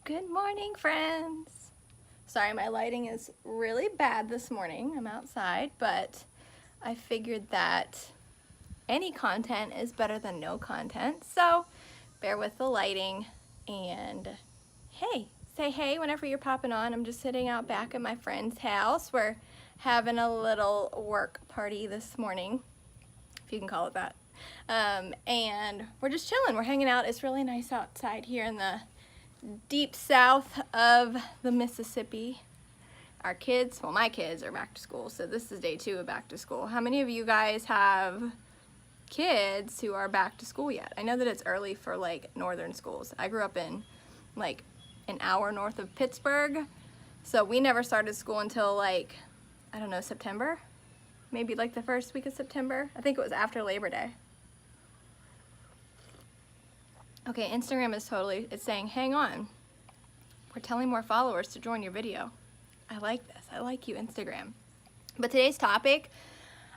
Good morning, friends. Sorry, my lighting is really bad this morning. I'm outside, but I figured that any content is better than no content, so bear with the lighting. And hey, say hey whenever you're popping on. I'm just sitting out back at my friend's house. We're having a little work party this morning, if you can call it that. And we're just chilling. We're hanging out. It's really nice outside here in the deep south of the Mississippi. Our kids, well, my kids are back to school, so this is day 2 of back to school. How many of you guys have kids who are back to school yet? I know that it's early for like northern schools. I grew up in like an hour north of Pittsburgh, so we never started school until like, I don't know, September? Maybe like the first week of September. I think it was after Labor Day. Okay, Instagram is it's saying, hang on. We're telling more followers to join your video. I like this. I like you, Instagram. But today's topic,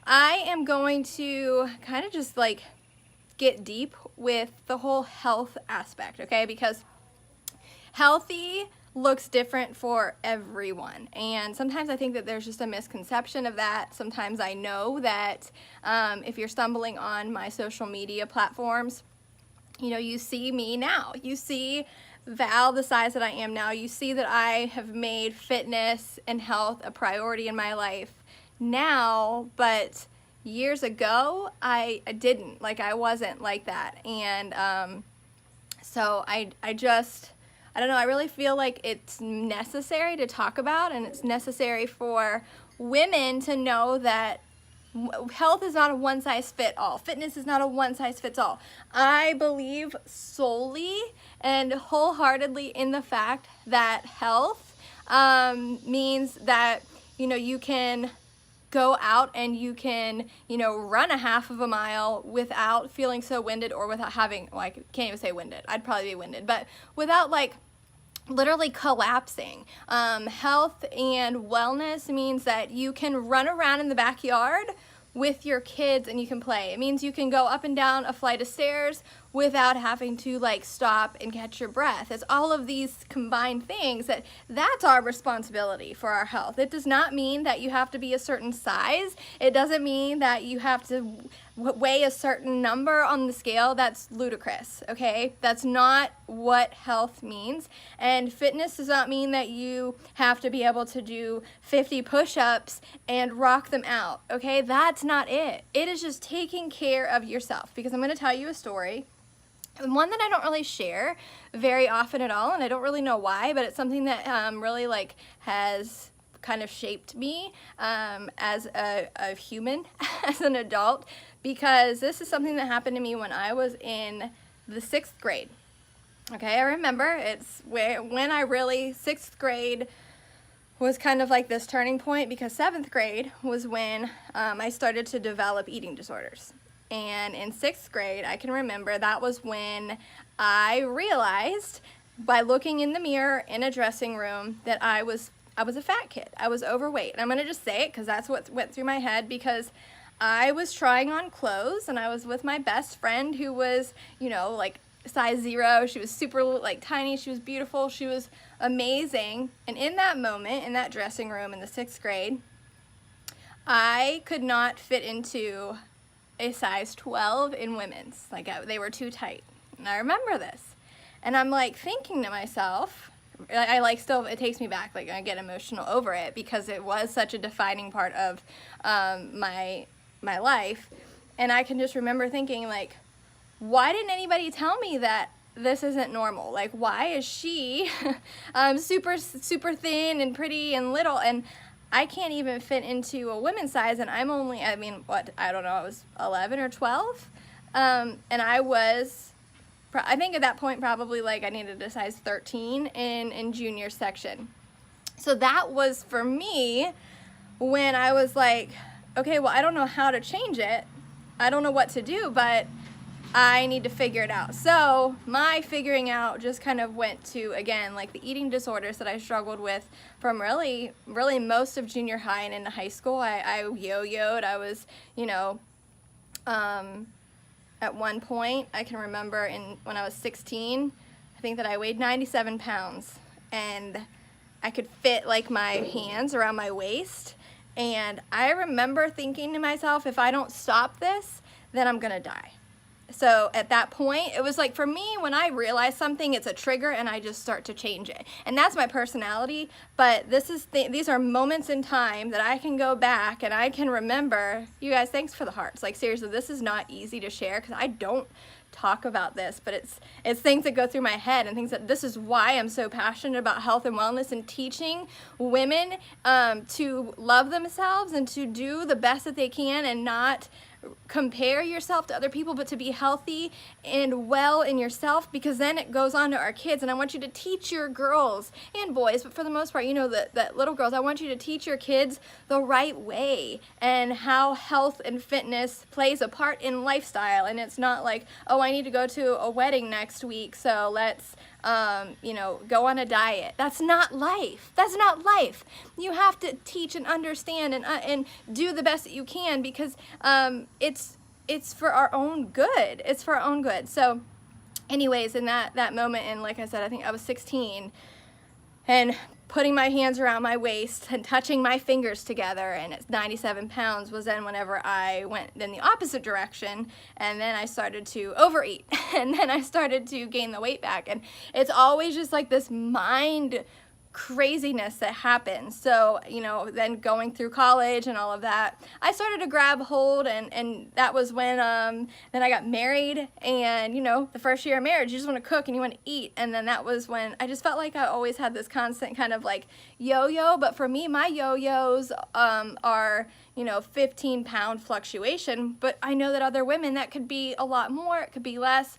I am going to kind of just like get deep with the whole health aspect, okay? Because healthy looks different for everyone, and sometimes I think that there's just a misconception of that. Sometimes I know that if you're stumbling on my social media platforms, you know, you see me now. You see Val the size that I am now. You see that I have made fitness and health a priority in my life now, but years ago, I didn't. Like, I wasn't like that. And so I don't know, I really feel like it's necessary to talk about, and it's necessary for women to know that health is not a one-size-fits-all. Fitness is not a one-size-fits-all. I believe solely and wholeheartedly in the fact that health means that, you know, you can go out and you can, you know, run a half of a mile without feeling so winded, or without having, well, I can't even say winded. I'd probably be winded, but without like literally collapsing. Health and wellness means that you can run around in the backyard with your kids and you can play. It means you can go up and down a flight of stairs without having to like stop and catch your breath. It's all of these combined things that's our responsibility for our health. It does not mean that you have to be a certain size. It doesn't mean that you have to weigh a certain number on the scale. That's ludicrous, okay? That's not what health means. And fitness does not mean that you have to be able to do 50 push-ups and rock them out, okay? That's not it. It is just taking care of yourself. Because I'm going to tell you a story, one that I don't really share very often at all, and I don't really know why, but it's something that really like has kind of shaped me as a human, as an adult, because this is something that happened to me when I was in the 6th grade. Okay, I remember it's when I really, 6th grade was kind of like this turning point, because 7th grade was when I started to develop eating disorders. And in 6th grade, I can remember that was when I realized by looking in the mirror in a dressing room that I was a fat kid. I was overweight. And I'm going to just say it because that's what went through my head, because I was trying on clothes and I was with my best friend who was, you know, like size 0. She was super like tiny. She was beautiful. She was amazing. And in that moment, in that dressing room in the 6th grade, I could not fit into a size 12 in women's. Like they were too tight. And I remember this. And I'm like thinking to myself, I like still, it takes me back, like I get emotional over it because it was such a defining part of my life. And I can just remember thinking like, why didn't anybody tell me that this isn't normal? Like, why is she super thin and pretty and little, and I can't even fit into a women's size, and I'm only, I mean, what, I don't know, I was 11 or 12, and I think at that point probably like I needed a size 13 in junior section. So that was for me when I was like, okay, well, I don't know how to change it. I don't know what to do, but I need to figure it out. So my figuring out just kind of went to, again, like the eating disorders that I struggled with from really most of junior high and into high school. I yo-yoed. I was, you know, at one point, I can remember when I was 16, I think that I weighed 97 pounds. and I could fit like my hands around my waist. And I remember thinking to myself, if I don't stop this, then I'm gonna die. So at that point, it was like, for me, when I realize something, it's a trigger and I just start to change it. And that's my personality, but these are moments in time that I can go back and I can remember. You guys, thanks for the hearts. Like, seriously, this is not easy to share because I don't talk about this, but it's things that go through my head, and things that, this is why I'm so passionate about health and wellness and teaching women to love themselves and to do the best that they can and not compare yourself to other people, but to be healthy and well in yourself, because then it goes on to our kids. And I want you to teach your girls and boys, but for the most part, you know, that little girls, I want you to teach your kids the right way and how health and fitness plays a part in lifestyle. And it's not like, oh, I need to go to a wedding next week, so let's you know, go on a diet. That's not life. That's not life. You have to teach and understand and do the best that you can, because it's for our own good. It's for our own good. So anyways, in that moment, and like I said, I think I was 16, and putting my hands around my waist and touching my fingers together, and it's 97 pounds, was then whenever I went in the opposite direction, and then I started to overeat, and then I started to gain the weight back. And it's always just like this mind craziness that happens. So, you know, then going through college and all of that, I started to grab hold, and that was when then I got married. And you know, the first year of marriage, you just want to cook and you want to eat, and then that was when I just felt like I always had this constant kind of like yo-yo. But for me, my yo-yos are, you know, 15-pound fluctuation, but I know that other women, that could be a lot more, it could be less.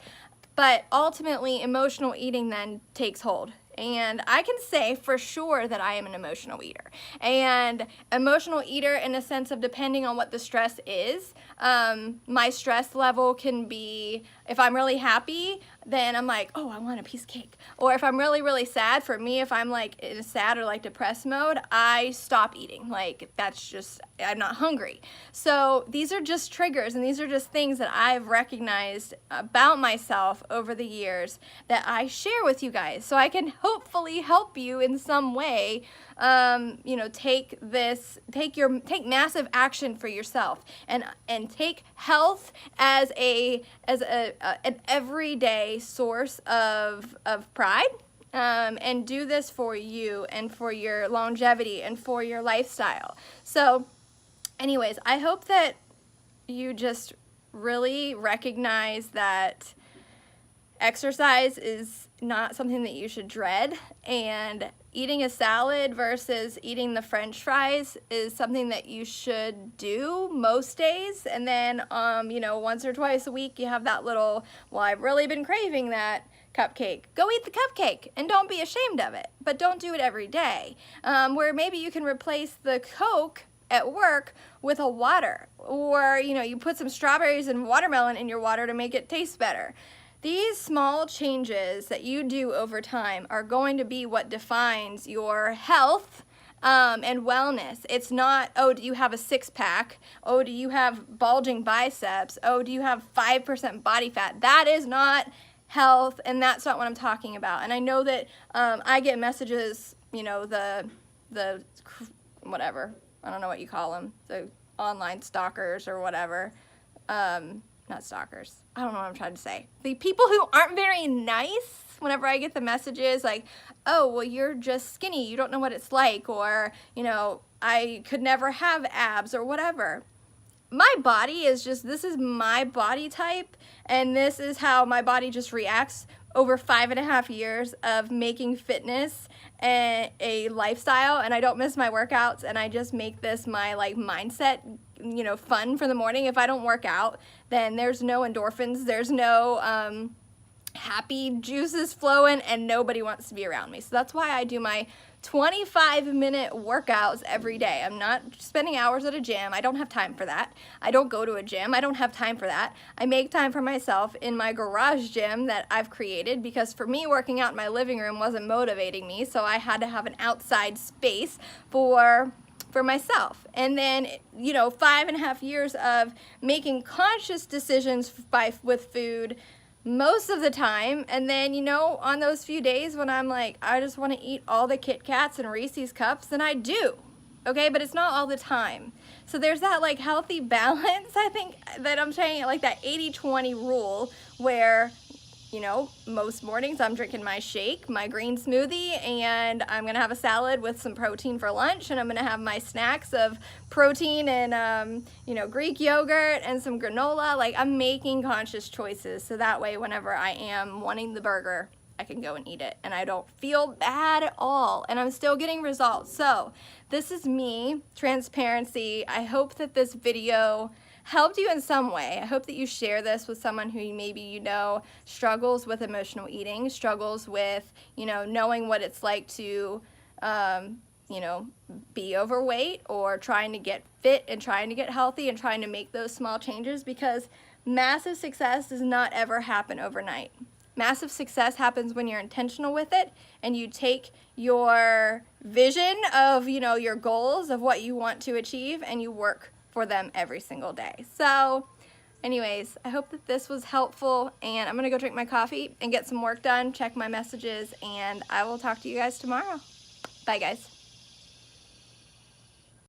But ultimately, emotional eating then takes hold. And I can say for sure that I am an emotional eater. And emotional eater in a sense of, depending on what the stress is, my stress level can be, if I'm really happy, then I'm like, oh, I want a piece of cake. Or if I'm really, really sad, for me, if I'm like in a sad or like depressed mode, I stop eating. Like, that's just, I'm not hungry. So these are just triggers, and these are just things that I've recognized about myself over the years that I share with you guys, so I can hopefully help you in some way. You know, take massive action for yourself, and take health as an everyday source of pride, and do this for you and for your longevity and for your lifestyle. So anyways, I hope that you just really recognize that exercise is not something that you should dread, and eating a salad versus eating the French fries is something that you should do most days. And then you know, once or twice a week, you have that little, well, I've really been craving that cupcake. Go eat the cupcake and don't be ashamed of it, but don't do it every day. Where maybe you can replace the Coke at work with a water, or you know, you put some strawberries and watermelon in your water to make it taste better. These small changes that you do over time are going to be what defines your health and wellness. It's not, oh, do you have a six-pack? Oh, do you have bulging biceps? Oh, do you have 5% body fat? That is not health, and that's not what I'm talking about. And I know that I get messages, you know, the whatever, I don't know what you call them, the online stalkers or whatever. Not stalkers. I don't know what I'm trying to say. The people who aren't very nice, whenever I get the messages like, oh, well, you're just skinny, you don't know what it's like, or, you know, I could never have abs or whatever. My body is just, this is my body type, and this is how my body just reacts over 5.5 years of making fitness a lifestyle, and I don't miss my workouts, and I just make this my like mindset, you know, fun for the morning. If I don't work out, then there's no endorphins, there's no happy juices flowing, and nobody wants to be around me. So that's why I do my 25-minute workouts every day. I'm not spending hours at a gym. I don't have time for that. I don't go to a gym. I don't have time for that. I make time for myself in my garage gym that I've created, because for me, working out in my living room wasn't motivating me, so I had to have an outside space for myself. And then, you know, 5.5 years of making conscious decisions with food, most of the time. And then, you know, on those few days when I'm like, I just want to eat all the Kit Kats and Reese's Cups, then I do. Okay, but it's not all the time. So there's that like healthy balance, I think, that I'm saying, like that 80-20 rule where, you know, most mornings I'm drinking my shake, my green smoothie, and I'm gonna have a salad with some protein for lunch, and I'm gonna have my snacks of protein and, you know, Greek yogurt and some granola. Like, I'm making conscious choices so that way whenever I am wanting the burger, I can go and eat it and I don't feel bad at all, and I'm still getting results. So this is me, transparency. I hope that this video helped you in some way. I hope that you share this with someone who maybe you know struggles with emotional eating, struggles with, you know, knowing what it's like to, you know, be overweight or trying to get fit and trying to get healthy and trying to make those small changes, because massive success does not ever happen overnight. Massive success happens when you're intentional with it and you take your vision of, you know, your goals of what you want to achieve and you work for them every single day. So anyways, I hope that this was helpful, and I'm gonna go drink my coffee and get some work done, check my messages, and I will talk to you guys tomorrow. Bye guys.